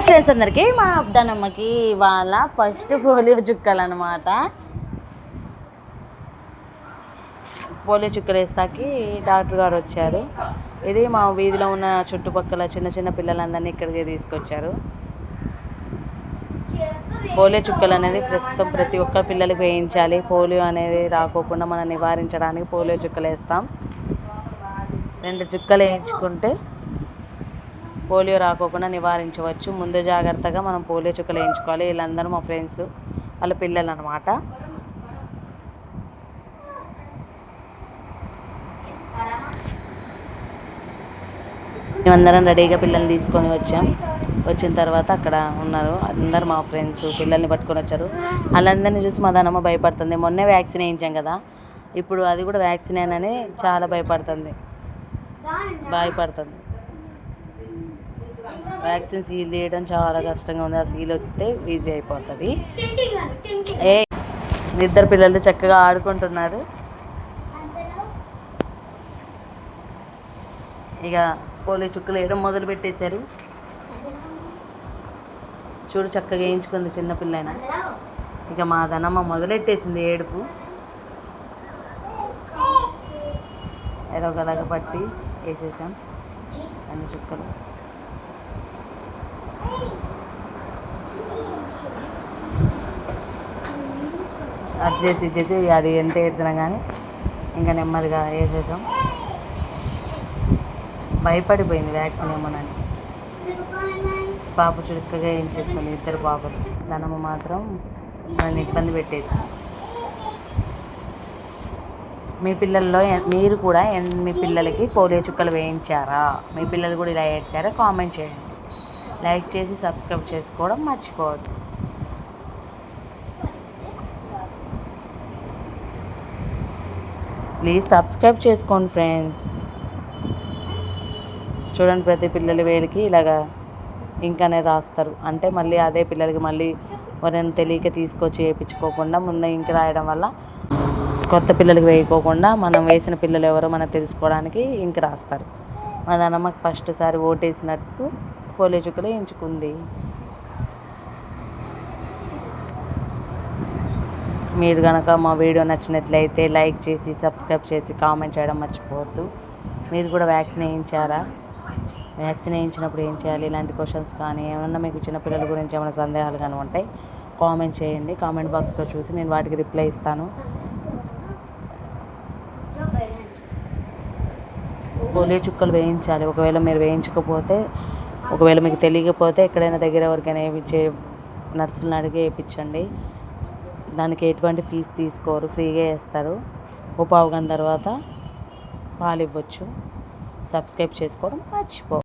Friends అందరికీ మా అబ్దానమ్మకి ఇవాళ ఫస్ట్ పోలియో చుక్కలు అనమాట. పోలియో చుక్కలు వేస్తాకి డాక్టర్ గారు వచ్చారు. ఇది మా వీధిలో ఉన్న చుట్టుపక్కల చిన్న చిన్న పిల్లలందరినీ ఇక్కడికి తీసుకొచ్చారు. పోలియో చుక్కలు అనేది ప్రస్తుతం ప్రతి ఒక్క పిల్లలకి వేయించాలి. పోలియో అనేది రాకోకుండా మనం నివారించడానికి పోలియో చుక్కలు వేస్తాం. 2 చుక్కలు వేయించుకుంటే పోలియో రాకోకుండా నివారించవచ్చు. ముందు జాగ్రత్తగా మనం పోలియో చుక్కలు వేయించుకోవాలి. వీళ్ళందరూ మా ఫ్రెండ్స్, వాళ్ళ పిల్లలు అనమాట. మేమందరం రెడీగా పిల్లల్ని తీసుకొని వచ్చాం. వచ్చిన తర్వాత అక్కడ ఉన్నారు అందరు మా ఫ్రెండ్స్, పిల్లల్ని పట్టుకొని వచ్చారు. వాళ్ళందరినీ చూసి మా దానమ్మ భయపడుతుంది. మొన్నే వ్యాక్సిన్ వేయించాం కదా, ఇప్పుడు అది కూడా వ్యాక్సినేనని చాలా భయపడుతుంది. వ్యాక్సిన్ సీల్ తీయడం చాలా కష్టంగా ఉంది. ఆ సీల్ వస్తే ఈజీ అయిపోతుంది. ఇద్దరు పిల్లలు చక్కగా ఆడుకుంటున్నారు. ఇక పోలియో చుక్కలు వేయడం మొదలు పెట్టేశారు. చూడు చక్కగా వేయించుకుంది చిన్నపిల్లైనా. ఇక మా దనమ్మ మొదలెట్టేసింది ఏడుపు. ఎలాగలాగ పట్టి వేసేసాం అన్ని చుక్కలు. అది చేసి అది ఎంత ఏడుతున్నా కానీ ఇంకా నెమ్మదిగా వేసేసాం. భయపడిపోయింది వ్యాక్సిన్ ఏమోనని. పాప చురుక్కగా ఏం చేసుకుంది, ఇద్దరు పాపలు. దనమ్మ మాత్రం నన్ను ఇబ్బంది పెట్టేసి. మీ పిల్లల్లో మీరు కూడా మీ పిల్లలకి పోలియో చుక్కలు వేయించారా? మీ పిల్లలు కూడా ఇలా ఏడ్చారా? కామెంట్ చేయండి. లైక్ చేసి సబ్స్క్రైబ్ చేసుకోవడం మర్చిపోవద్దు. ప్లీజ్ సబ్స్క్రైబ్ చేసుకోండి ఫ్రెండ్స్. చూడండి ప్రతి పిల్లల వేలికి ఇలాగా ఇంకనే రాస్తారు. అంటే మళ్ళీ అదే పిల్లలకి మళ్ళీ ఎవరైనా తెలియక తీసుకొచ్చి వేయించుకోకుండా ముందే ఇంక రాయడం వల్ల కొత్త పిల్లలకి వేయకోకుండా మనం వేసిన పిల్లలు ఎవరో మనకు తెలుసుకోవడానికి ఇంక రాస్తారు. మా నాన్నమ్మకి ఫస్ట్ సారి ఓటేసినట్టు పోలియో చుక్కలు వేయించుకుంది. మీరు కనుక మా వీడియో నచ్చినట్లయితే లైక్ చేసి సబ్స్క్రైబ్ చేసి కామెంట్ చేయడం మర్చిపోవద్దు. మీరు కూడా వ్యాక్సిన్ వేయించారా? వ్యాక్సిన్ వేయించినప్పుడు ఏం చేయాలి? ఇలాంటి క్వశ్చన్స్ కానీ ఏమన్నా మీకు చిన్నపిల్లల గురించి ఏమైనా సందేహాలు కానీ ఉంటాయి కామెంట్ చేయండి. కామెంట్ బాక్స్లో చూసి నేను వాటికి రిప్లై ఇస్తాను. పోలియో చుక్కలు వేయించాలి. ఒకవేళ మీరు వేయించకపోతే, ఒకవేళ మీకు తెలియకపోతే ఎక్కడైనా దగ్గర ఎవరికైనా వేయించే నర్సులను అడిగి వేయించండి. దానికి ఎటువంటి ఫీజు తీసుకోరు, ఫ్రీగా వేస్తారు. ఓ పావు గంట తర్వాత పాలు ఇవ్వచ్చు. సబ్స్క్రైబ్ చేసుకోవడం మర్చిపో.